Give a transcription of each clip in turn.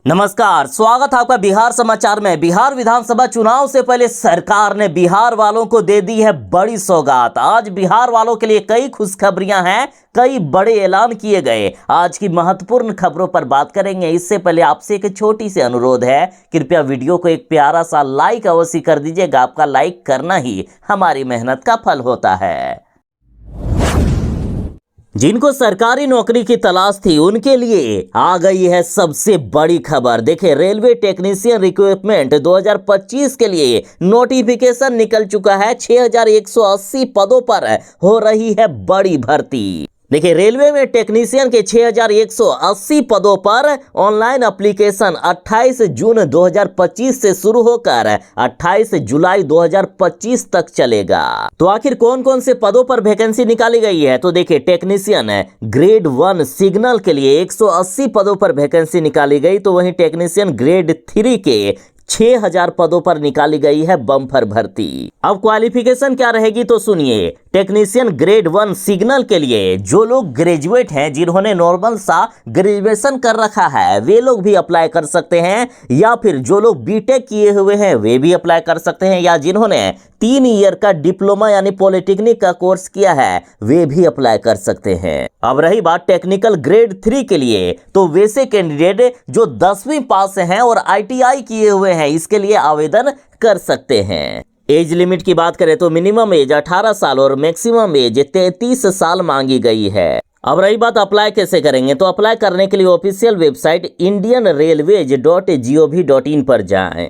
नमस्कार, स्वागत है आपका बिहार समाचार में। बिहार विधानसभा चुनाव से पहले सरकार ने बिहार वालों को दे दी है बड़ी सौगात। आज बिहार वालों के लिए कई खुशखबरियां हैं, कई बड़े ऐलान किए गए। आज की महत्वपूर्ण खबरों पर बात करेंगे। इससे पहले आपसे एक छोटी सी अनुरोध है, कृपया वीडियो को एक प्यारा सा लाइक अवश्य कर दीजिएगा। आपका लाइक करना ही हमारी मेहनत का फल होता है। जिनको सरकारी नौकरी की तलाश थी उनके लिए आ गई है सबसे बड़ी खबर। देखिए, रेलवे टेक्नीशियन रिक्रूटमेंट 2025 के लिए नोटिफिकेशन निकल चुका है। 6180 पदों पर हो रही है बड़ी भर्ती। देखिए, रेलवे में टेक्नीशियन के 6180 पदों पर ऑनलाइन एप्लीकेशन 28 जून 2025 से शुरू होकर 28 जुलाई 2025 तक चलेगा। तो आखिर कौन कौन से पदों पर वैकेंसी निकाली गई है? तो देखिए, टेक्नीशियन ग्रेड 1 सिग्नल के लिए 180 पदों पर वैकेंसी निकाली गई। तो वहीं टेक्नीशियन ग्रेड 3 के 6000 पदों पर निकाली गई है बम्पर भर्ती। अब क्वालिफिकेशन क्या रहेगी तो सुनिए। टेक्नीशियन ग्रेड 1 सिग्नल के लिए जो लोग ग्रेजुएट हैं, जिन्होंने नॉर्मल सा ग्रेजुएशन कर रखा है, वे लोग भी अप्लाई कर सकते हैं, या फिर जो लोग बीटेक किए हुए हैं वे भी अप्लाई कर सकते हैं, या जिन्होंने 3 ईयर का डिप्लोमा यानी पॉलिटेक्निक का कोर्स किया है वे भी अप्लाई कर सकते हैं। अब रही बात टेक्निकल ग्रेड 3 के लिए, तो वैसे कैंडिडेट जो 10वीं पास हैं और ITI किए हुए हैं, इसके लिए आवेदन कर सकते हैं। एज लिमिट की बात करें तो मिनिमम एज 18 साल और मैक्सिमम एज 33 साल मांगी गई है। अब रही बात अप्लाई कैसे करेंगे, तो अप्लाई करने के लिए ऑफिशियल वेबसाइट indianrailways.gov.in पर जाएं।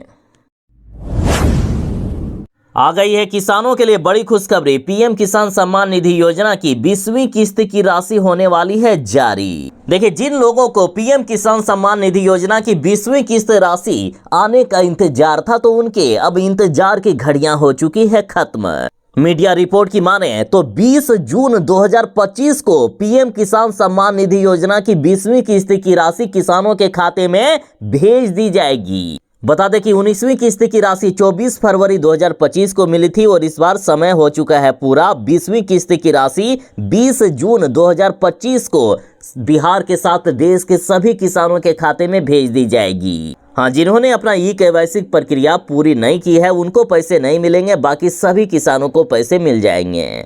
आ गई है किसानों के लिए बड़ी खुशखबरी। पीएम किसान सम्मान निधि योजना की 20वीं किस्त की राशि होने वाली है जारी। देखिए, जिन लोगों को पीएम किसान सम्मान निधि योजना की 20वीं किस्त राशि आने का इंतजार था, तो उनके अब इंतजार की घड़ियां हो चुकी है खत्म। मीडिया रिपोर्ट की माने तो 20 जून 2025 को पीएम किसान सम्मान निधि योजना की 20वीं किस्त की राशि किसानों के खाते में भेज दी जाएगी। बता दें कि 19वीं किस्त की राशि 24 फरवरी 2025 को मिली थी और इस बार समय हो चुका है पूरा। 20वीं किस्त की राशि 20 जून 2025 को बिहार के साथ देश के सभी किसानों के खाते में भेज दी जाएगी। हाँ, जिन्होंने अपना KYC प्रक्रिया पूरी नहीं की है उनको पैसे नहीं मिलेंगे, बाकी सभी किसानों को पैसे मिल जाएंगे।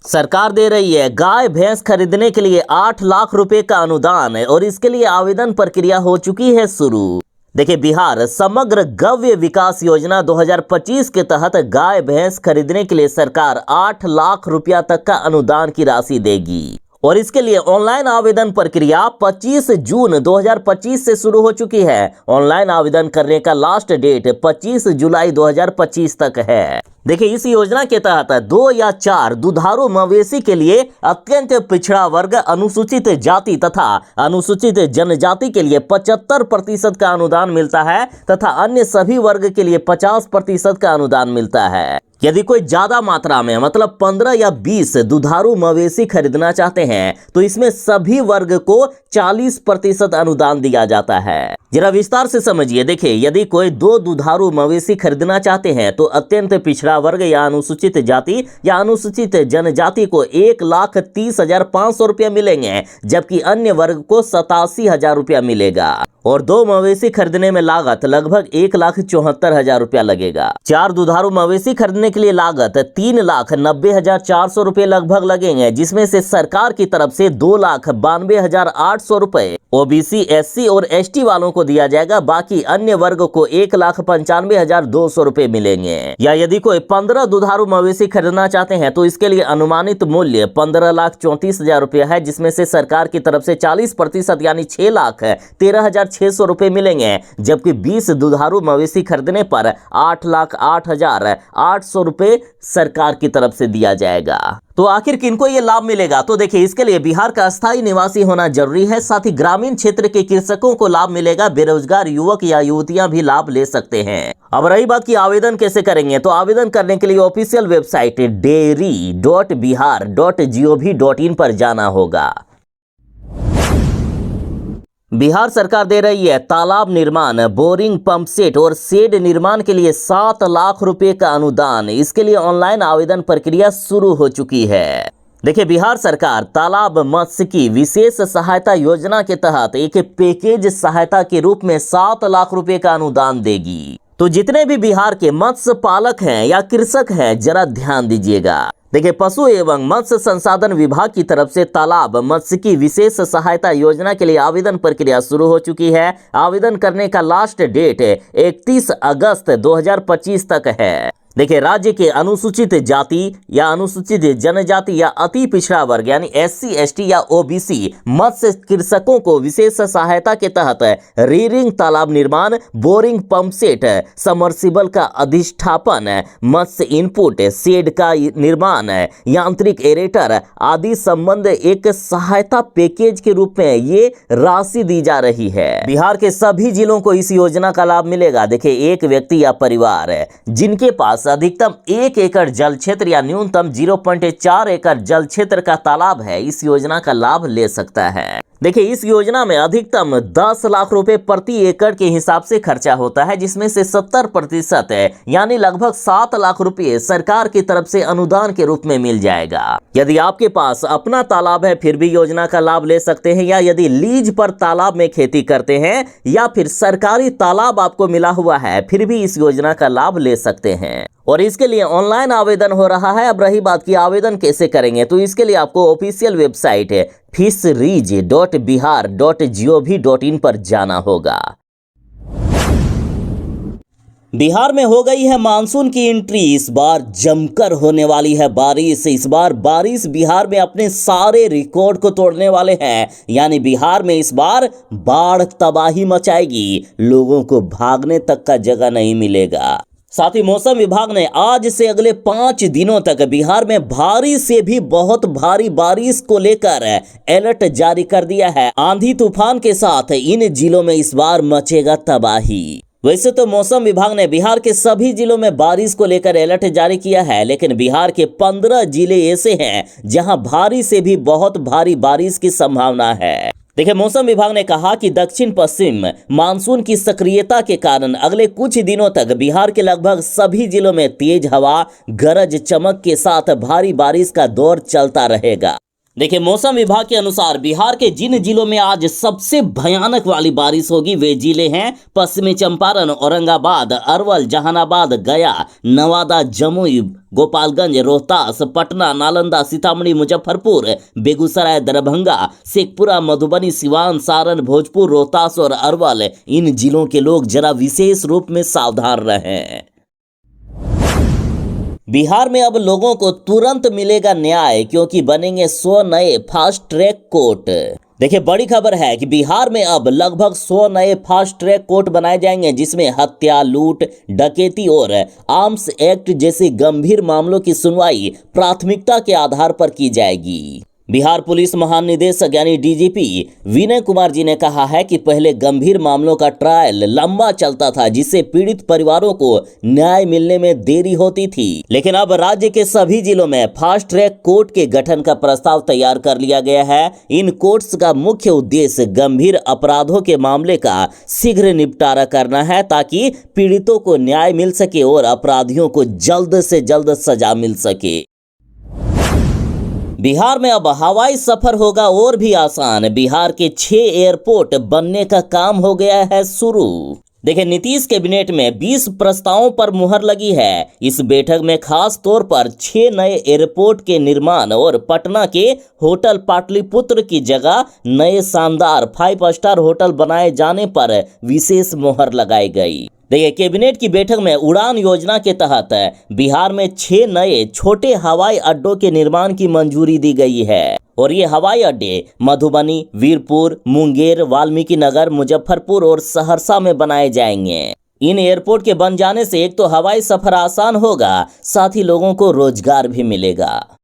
सरकार दे रही है गाय भैंस खरीदने के लिए 8 लाख रुपए का अनुदान और इसके लिए आवेदन प्रक्रिया हो चुकी है शुरू। देखिए, बिहार समग्र गव्य विकास योजना 2025 के तहत गाय भैंस खरीदने के लिए सरकार 8 लाख रुपया तक का अनुदान की राशि देगी और इसके लिए ऑनलाइन आवेदन प्रक्रिया 25 जून 2025 से शुरू हो चुकी है। ऑनलाइन आवेदन करने का लास्ट डेट 25 जुलाई 2025 तक है। देखिए, इस योजना के तहत 2 या 4 दुधारू मवेशी के लिए अत्यंत पिछड़ा वर्ग, अनुसूचित जाति तथा अनुसूचित जनजाति के लिए 75% का अनुदान मिलता है तथा अन्य सभी वर्ग के लिए 50% का अनुदान मिलता है। यदि कोई ज्यादा मात्रा में मतलब 15 या 20 दुधारू मवेशी खरीदना चाहते हैं तो इसमें सभी वर्ग को 40% अनुदान दिया जाता है। जरा विस्तार से समझिए। देखिए, यदि कोई 2 दुधारू मवेशी खरीदना चाहते हैं तो अत्यंत पिछड़ा वर्ग या अनुसूचित जाति या अनुसूचित जनजाति को 1,30,500 रुपया मिलेंगे, जबकि अन्य वर्ग को 87,000 रुपया मिलेगा। और 2 मवेशी खरीदने में लागत लगभग 1,74,000 रुपया लगेगा। 4 दुधारू मवेशी खरीदने के लिए लागत 3,90,400 रुपये लगभग लगेंगे, जिसमें से सरकार की तरफ से 2,92,800 रुपये OBC, SC और ST वालों को दिया जाएगा। बाकी अन्य वर्ग को 1,95,200 रुपये मिलेंगे। या यदि कोई 15 दुधारू मवेशी खरीदना चाहते हैं तो इसके लिए अनुमानित मूल्य 15,34,000 रुपया है, जिसमें से सरकार की तरफ से 40% यानी 6,13,600 रुपये मिलेंगे, जबकि 20 दुधारू मवेशी खरीदने पर 8,08,800 रुपये सरकार की तरफ से दिया जाएगा। तो आखिर किनको ये लाभ मिलेगा? तो देखिए, इसके लिए बिहार का अस्थायी निवासी होना जरूरी है। साथ ही ग्रामीण क्षेत्र के कृषकों को लाभ मिलेगा। बेरोजगार युवक या युवतियां भी लाभ ले सकते हैं। अब रही बात की आवेदन कैसे करेंगे, तो आवेदन करने के लिए ऑफिशियल वेबसाइट dairy.bihar.gov.in पर जाना होगा। बिहार सरकार दे रही है तालाब निर्माण, बोरिंग, पंप सेट और शेड निर्माण के लिए 7 लाख रुपए का अनुदान। इसके लिए ऑनलाइन आवेदन प्रक्रिया शुरू हो चुकी है। देखिए, बिहार सरकार तालाब मत्स्य की विशेष सहायता योजना के तहत एक पैकेज सहायता के रूप में 7 लाख रुपए का अनुदान देगी। तो जितने भी बिहार के मत्स्य पालक हैं या कृषक हैं, जरा ध्यान दीजिएगा। देखिए, पशु एवं मत्स्य संसाधन विभाग की तरफ से तालाब मत्स्य की विशेष सहायता योजना के लिए आवेदन प्रक्रिया शुरू हो चुकी है। आवेदन करने का लास्ट डेट 31 अगस्त 2025 तक है। देखिए, राज्य के अनुसूचित जाति या अनुसूचित जनजाति या अति पिछड़ा वर्ग यानी SC ST या OBC मत्स्य कृषकों को विशेष सहायता के तहत रीरिंग तालाब निर्माण, बोरिंग पंप सेट, समर्सिबल का अधिष्ठापन, मत्स्य इनपुट, शेड का निर्माण, यांत्रिक एरेटर आदि संबंध एक सहायता पैकेज के रूप में ये राशि दी जा रही है। बिहार के सभी जिलों को इस योजना का लाभ मिलेगा। देखिए, एक व्यक्ति या परिवार जिनके पास अधिकतम 1 एकड़ जल क्षेत्र या न्यूनतम 0.4 एकड़ जल क्षेत्र का तालाब है, इस योजना का लाभ ले सकता है। देखिए, इस योजना में अधिकतम 10 लाख रुपए प्रति एकड़ के हिसाब से खर्चा होता है, जिसमें से 70% यानी लगभग 7 लाख रुपए सरकार की तरफ से अनुदान के रूप में मिल जाएगा। यदि आपके पास अपना तालाब है फिर भी योजना का लाभ ले सकते हैं, या यदि लीज पर तालाब में खेती करते हैं या फिर सरकारी तालाब आपको मिला हुआ है फिर भी इस योजना का लाभ ले सकते हैं। और इसके लिए ऑनलाइन आवेदन हो रहा है। अब रही बात की आवेदन कैसे करेंगे, तो इसके लिए आपको ऑफिशियल वेबसाइट fisheries.bihar.gov.in पर जाना होगा। बिहार में हो गई है मानसून की एंट्री। इस बार जमकर होने वाली है बारिश। इस बार बारिश बिहार में अपने सारे रिकॉर्ड को तोड़ने वाले हैं। यानी बिहार में इस बार बाढ़ तबाही मचाएगी, लोगों को भागने तक का जगह नहीं मिलेगा। साथ ही मौसम विभाग ने आज से अगले 5 दिनों तक बिहार में भारी से भी बहुत भारी बारिश को लेकर अलर्ट जारी कर दिया है। आंधी तूफान के साथ इन जिलों में इस बार मचेगा तबाही। वैसे तो मौसम विभाग ने बिहार के सभी जिलों में बारिश को लेकर अलर्ट जारी किया है, लेकिन बिहार के 15 जिले ऐसे हैं जहां भारी से भी बहुत भारी बारिश की संभावना है। देखिए, मौसम विभाग ने कहा कि दक्षिण पश्चिम मानसून की सक्रियता के कारण अगले कुछ दिनों तक बिहार के लगभग सभी जिलों में तेज हवा, गरज चमक के साथ भारी बारिश का दौर चलता रहेगा। देखिए, मौसम विभाग के अनुसार बिहार के जिन जिलों में आज सबसे भयानक वाली बारिश होगी वे जिले हैं पश्चिमी चंपारण, औरंगाबाद, अरवल, जहानाबाद, गया, नवादा, जमुई, गोपालगंज, रोहतास, पटना, नालंदा, सीतामढ़ी, मुजफ्फरपुर, बेगूसराय, दरभंगा, शेखपुरा, मधुबनी, सिवान, सारण, भोजपुर, रोहतास और अरवल। इन जिलों के लोग जरा विशेष रूप में सावधान रहें। बिहार में अब लोगों को तुरंत मिलेगा न्याय, क्योंकि बनेंगे 100 नए फास्ट ट्रैक कोर्ट। देखिए, बड़ी खबर है कि बिहार में अब लगभग 100 नए फास्ट ट्रैक कोर्ट बनाए जाएंगे, जिसमें हत्या, लूट, डकैती और आर्म्स एक्ट जैसे गंभीर मामलों की सुनवाई प्राथमिकता के आधार पर की जाएगी। बिहार पुलिस महानिदेशक यानी DGP विनय कुमार जी ने कहा है कि पहले गंभीर मामलों का ट्रायल लंबा चलता था, जिससे पीड़ित परिवारों को न्याय मिलने में देरी होती थी, लेकिन अब राज्य के सभी जिलों में फास्ट ट्रैक कोर्ट के गठन का प्रस्ताव तैयार कर लिया गया है। इन कोर्ट्स का मुख्य उद्देश्य गंभीर अपराधों के मामले का शीघ्र निपटारा करना है, ताकि पीड़ितों को न्याय मिल सके और अपराधियों को जल्द से जल्द सजा मिल सके। बिहार में अब हवाई सफर होगा और भी आसान। बिहार के 6 एयरपोर्ट बनने का काम हो गया है शुरू। देखिए, नीतीश कैबिनेट में 20 प्रस्तावों पर मुहर लगी है। इस बैठक में खास तौर पर 6 नए एयरपोर्ट के निर्माण और पटना के होटल पाटलिपुत्र की जगह नए शानदार 5 स्टार होटल बनाए जाने पर विशेष मुहर लगाई गई। देखिए, कैबिनेट की बैठक में उड़ान योजना के तहत बिहार में 6 नए छोटे हवाई अड्डों के निर्माण की मंजूरी दी गई है और ये हवाई अड्डे मधुबनी, वीरपुर, मुंगेर, वाल्मीकि नगर, मुजफ्फरपुर और सहरसा में बनाए जाएंगे। इन एयरपोर्ट के बन जाने से एक तो हवाई सफर आसान होगा, साथ ही लोगों को रोजगार भी मिलेगा।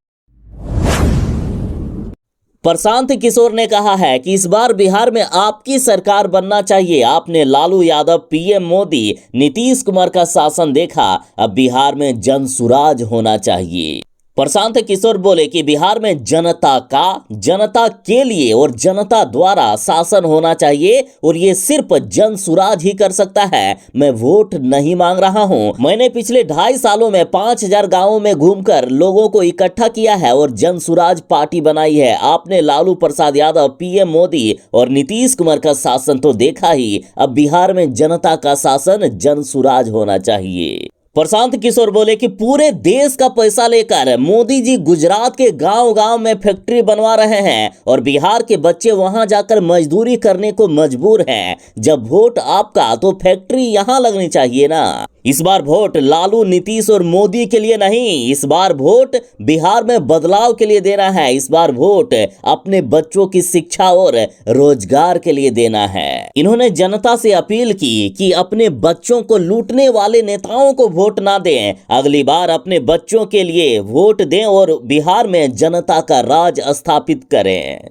प्रशांत किशोर ने कहा है कि इस बार बिहार में आपकी सरकार बनना चाहिए। आपने लालू यादव, PM मोदी, नीतीश कुमार का शासन देखा, अब बिहार में जनसुराज होना चाहिए। प्रशांत किशोर बोले कि बिहार में जनता का, जनता के लिए और जनता द्वारा शासन होना चाहिए और ये सिर्फ जन सुराज ही कर सकता है। मैं वोट नहीं मांग रहा हूं। मैंने पिछले 2.5 सालों में 5000 गांवों में घूमकर लोगों को इकट्ठा किया है और जन सुराज पार्टी बनाई है। आपने लालू प्रसाद यादव, पीएम मोदी और नीतीश कुमार का शासन तो देखा ही, अब बिहार में जनता का शासन जन सुराज होना चाहिए। प्रशांत किशोर बोले कि पूरे देश का पैसा लेकर मोदी जी गुजरात के गांव-गांव में फैक्ट्री बनवा रहे हैं और बिहार के बच्चे वहां जाकर मजदूरी करने को मजबूर हैं। जब वोट आपका तो फैक्ट्री यहां लगनी चाहिए ना। इस बार वोट लालू, नीतीश और मोदी के लिए नहीं, इस बार वोट बिहार में बदलाव के लिए देना है। इस बार वोट अपने बच्चों की शिक्षा और रोजगार के लिए देना है। इन्होंने जनता से अपील की कि अपने बच्चों को लूटने वाले नेताओं को वोट ना दें, अगली बार अपने बच्चों के लिए वोट दें और बिहार में जनता का राज स्थापित करें।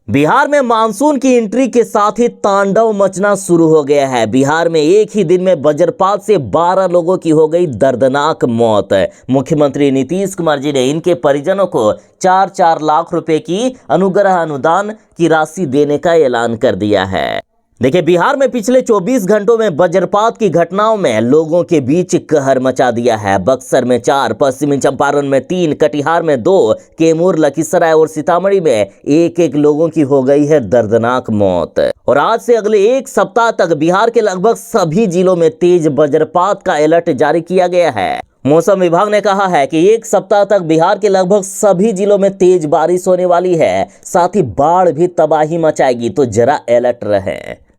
बिहार में मानसून की एंट्री के साथ ही तांडव मचना शुरू हो गया है। बिहार में एक ही दिन में वज्रपात से 12 लोगों की हो गई दर्दनाक मौत। मुख्यमंत्री नीतीश कुमार जी ने इनके परिजनों को 4-4 लाख रुपए की अनुग्रह अनुदान की राशि देने का ऐलान कर दिया है। देखिए, बिहार में पिछले 24 घंटों में वज्रपात की घटनाओं में लोगों के बीच कहर मचा दिया है। बक्सर में 4, पश्चिमी चंपारण में 3, कटिहार में 2, कैमूर, लखीसराय और सीतामढ़ी में 1-1 लोगों की हो गई है दर्दनाक मौत। और आज से अगले 1 सप्ताह तक बिहार के लगभग सभी जिलों में तेज वज्रपात का अलर्ट जारी किया गया है। मौसम विभाग ने कहा है कि 1 सप्ताह तक बिहार के लगभग सभी जिलों में तेज बारिश होने वाली है, साथ ही बाढ़ भी तबाही मचाएगी, तो जरा अलर्ट रहें।